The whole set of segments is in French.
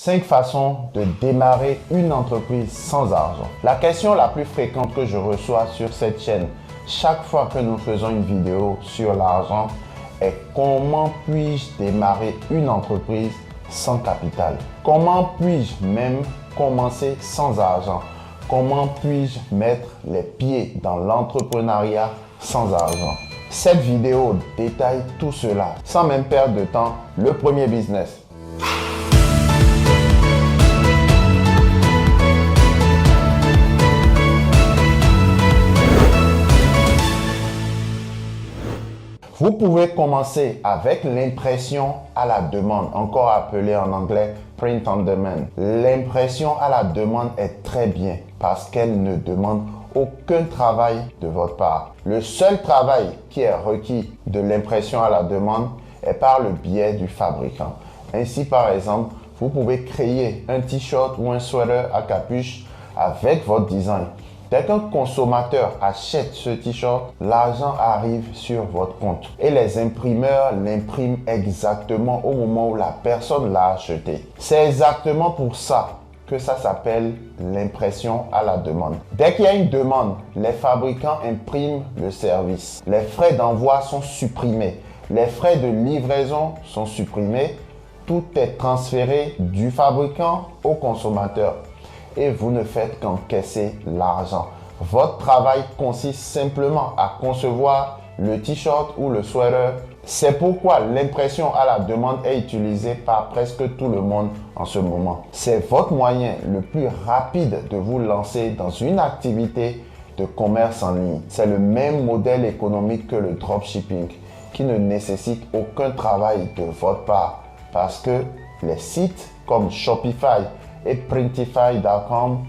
5 façons de démarrer une entreprise sans argent. La question la plus fréquente que je reçois sur cette chaîne, chaque fois que nous faisons une vidéo sur l'argent, est comment puis-je démarrer une entreprise sans capital? Comment puis-je même commencer sans argent? Comment puis-je mettre les pieds dans l'entrepreneuriat sans argent? Cette vidéo détaille tout cela. Sans même perdre de temps, le premier business. Vous pouvez commencer avec l'impression à la demande, encore appelée en anglais print on demand. L'impression à la demande est très bien parce qu'elle ne demande aucun travail de votre part. Le seul travail qui est requis de l'impression à la demande est par le biais du fabricant. Ainsi, par exemple, vous pouvez créer un t-shirt ou un sweater à capuche avec votre design. Dès qu'un consommateur achète ce t-shirt, l'argent arrive sur votre compte et les imprimeurs l'impriment exactement au moment où la personne l'a acheté. C'est exactement pour ça que ça s'appelle l'impression à la demande. Dès qu'il y a une demande, les fabricants impriment le service. Les frais d'envoi sont supprimés. Les frais de livraison sont supprimés. Tout est transféré du fabricant au consommateur. Et vous ne faites qu'encaisser l'argent. Votre travail consiste simplement à concevoir le t-shirt ou le sweater. C'est pourquoi l'impression à la demande est utilisée par presque tout le monde en ce moment. C'est votre moyen le plus rapide de vous lancer dans une activité de commerce en ligne. C'est le même modèle économique que le dropshipping qui ne nécessite aucun travail de votre part parce que les sites comme Shopify et Printify.com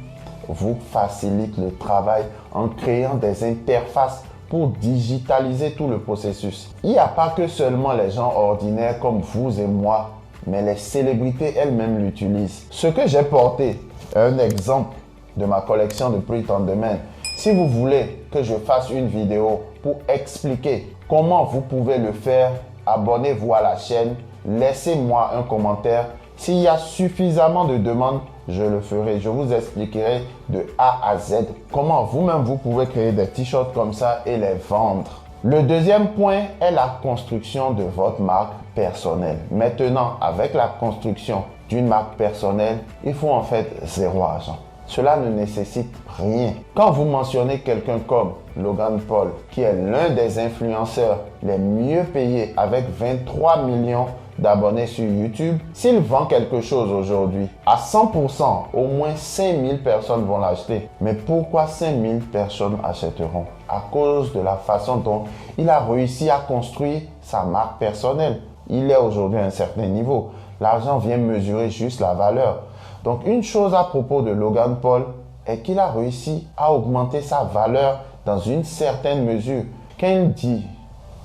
vous facilitent le travail en créant des interfaces pour digitaliser tout le processus. Il n'y a pas que seulement les gens ordinaires comme vous et moi, mais les célébrités elles-mêmes l'utilisent. Ce que j'ai porté est un exemple de ma collection de print on demand. Si vous voulez que je fasse une vidéo pour expliquer comment vous pouvez le faire, abonnez-vous à la chaîne, laissez-moi un commentaire. S'il y a suffisamment de demandes, je le ferai. Je vous expliquerai de A à Z comment vous-même vous pouvez créer des t-shirts comme ça et les vendre. Le deuxième point est la construction de votre marque personnelle. Maintenant, avec la construction d'une marque personnelle, il faut en fait zéro argent. Cela ne nécessite rien. Quand vous mentionnez quelqu'un comme Logan Paul, qui est l'un des influenceurs les mieux payés avec 23 millions d'abonnés sur YouTube, s'il vend quelque chose aujourd'hui, à 100%, au moins 5000 personnes vont l'acheter. Mais pourquoi 5000 personnes achèteront? À cause de la façon dont il a réussi à construire sa marque personnelle. Il est aujourd'hui à un certain niveau. L'argent vient mesurer juste la valeur. Donc une chose à propos de Logan Paul est qu'il a réussi à augmenter sa valeur dans une certaine mesure. Quand il dit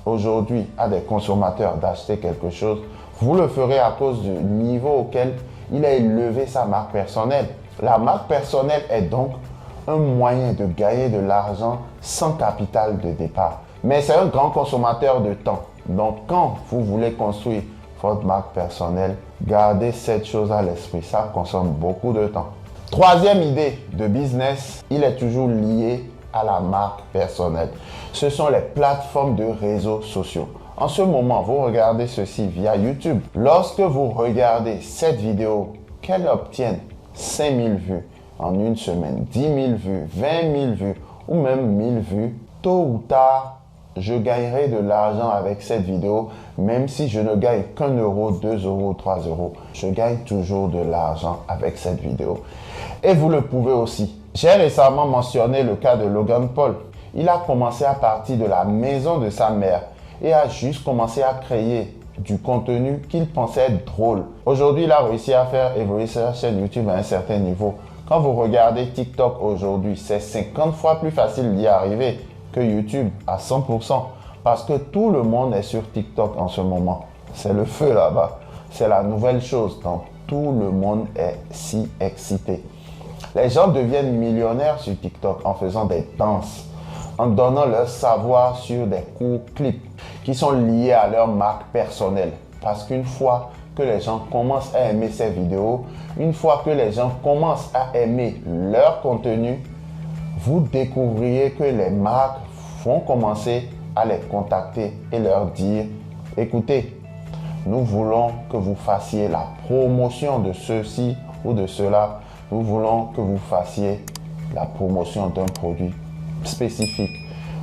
aujourd'hui à des consommateurs d'acheter quelque chose, vous le ferez à cause du niveau auquel il a élevé sa marque personnelle. La marque personnelle est donc un moyen de gagner de l'argent sans capital de départ. Mais c'est un grand consommateur de temps. Donc quand vous voulez construire votre marque personnelle, gardez cette chose à l'esprit. Ça consomme beaucoup de temps. Troisième idée de business, il est toujours lié à la marque personnelle. Ce sont les plateformes de réseaux sociaux. En ce moment, vous regardez ceci via YouTube. Lorsque vous regardez cette vidéo, qu'elle obtienne 5000 vues en une semaine, 10 000 vues, 20 000 vues ou même 1000 vues, tôt ou tard, je gagnerai de l'argent avec cette vidéo, même si je ne gagne qu'1 euro, 2 euros, 3 euros. Je gagne toujours de l'argent avec cette vidéo. Et vous le pouvez aussi. J'ai récemment mentionné le cas de Logan Paul. Il a commencé à partir de la maison de sa mère et a juste commencé à créer du contenu qu'il pensait être drôle. Aujourd'hui, il a réussi à faire évoluer sa chaîne YouTube à un certain niveau. Quand vous regardez TikTok aujourd'hui, c'est 50 fois plus facile d'y arriver que YouTube à 100% parce que tout le monde est sur TikTok en ce moment. C'est le feu là-bas. C'est la nouvelle chose. Donc, tout le monde est si excité. Les gens deviennent millionnaires sur TikTok en faisant des danses, en donnant leur savoir sur des courts clips qui sont liés à leur marque personnelle. Parce qu'une fois que les gens commencent à aimer ces vidéos, une fois que les gens commencent à aimer leur contenu, vous découvriez que les marques vont commencer à les contacter et leur dire, écoutez, nous voulons que vous fassiez la promotion de ceci ou de cela. Nous voulons que vous fassiez la promotion d'un produit spécifique.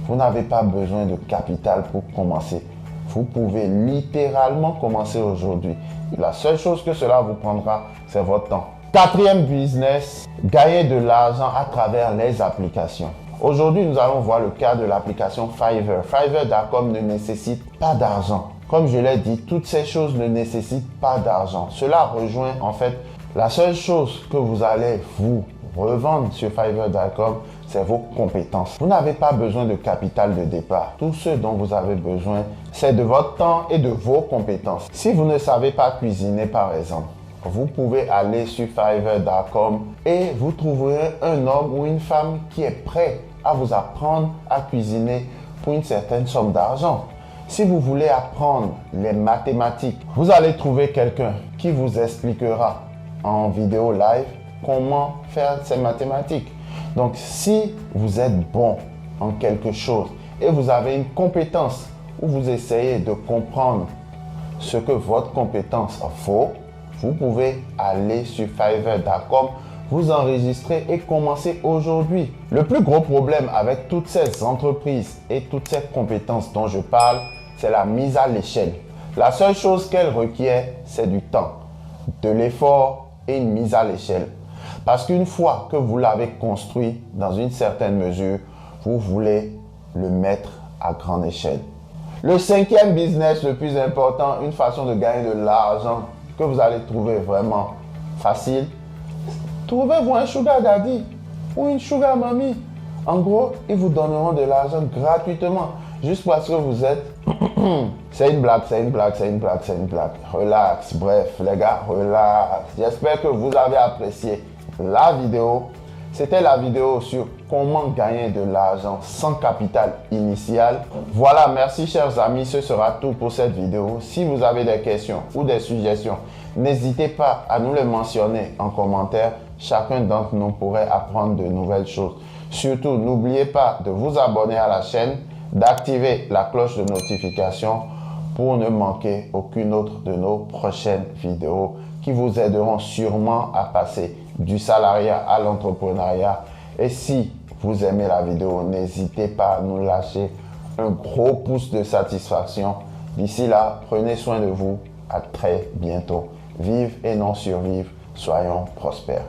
Vous n'avez pas besoin de capital pour commencer. Vous pouvez littéralement commencer aujourd'hui. La seule chose que cela vous prendra, c'est votre temps. Quatrième business, gagner de l'argent à travers les applications. Aujourd'hui, nous allons voir le cas de l'application Fiverr. Fiverr.com ne nécessite pas d'argent. Comme je l'ai dit, toutes ces choses ne nécessitent pas d'argent. Cela rejoint en fait la seule chose que vous allez vous revendre sur Fiverr.com, c'est vos compétences. Vous n'avez pas besoin de capital de départ. Tout ce dont vous avez besoin, c'est de votre temps et de vos compétences. Si vous ne savez pas cuisiner par exemple, vous pouvez aller sur Fiverr.com et vous trouverez un homme ou une femme qui est prêt à vous apprendre à cuisiner pour une certaine somme d'argent. Si vous voulez apprendre les mathématiques, vous allez trouver quelqu'un qui vous expliquera en vidéo live comment faire ces mathématiques. Donc, si vous êtes bon en quelque chose et vous avez une compétence où vous essayez de comprendre ce que votre compétence vaut, vous pouvez aller sur Fiverr.com, vous enregistrer et commencer aujourd'hui. Le plus gros problème avec toutes ces entreprises et toutes ces compétences dont je parle, c'est la mise à l'échelle. La seule chose qu'elle requiert, c'est du temps, de l'effort et une mise à l'échelle. Parce qu'une fois que vous l'avez construit dans une certaine mesure, vous voulez le mettre à grande échelle. Le cinquième business le plus important, une façon de gagner de l'argent que vous allez trouver vraiment facile, trouvez-vous un sugar daddy ou une sugar mommy. En gros, ils vous donneront de l'argent gratuitement, juste parce que vous êtes... C'est une blague, c'est une blague, c'est une blague, c'est une blague. Relax, bref, les gars, relax. J'espère que vous avez apprécié la vidéo. C'était la vidéo sur comment gagner de l'argent sans capital initial. Voilà, merci chers amis, ce sera tout pour cette vidéo. Si vous avez des questions ou des suggestions, n'hésitez pas à nous les mentionner en commentaire. Chacun d'entre nous pourrait apprendre de nouvelles choses. Surtout, n'oubliez pas de vous abonner à la chaîne, d'activer la cloche de notification pour ne manquer aucune autre de nos prochaines vidéos qui vous aideront sûrement à passer du salariat à l'entrepreneuriat. Et si vous aimez la vidéo, n'hésitez pas à nous lâcher un gros pouce de satisfaction. D'ici là, prenez soin de vous. À très bientôt. Vive et non survive. Soyons prospères.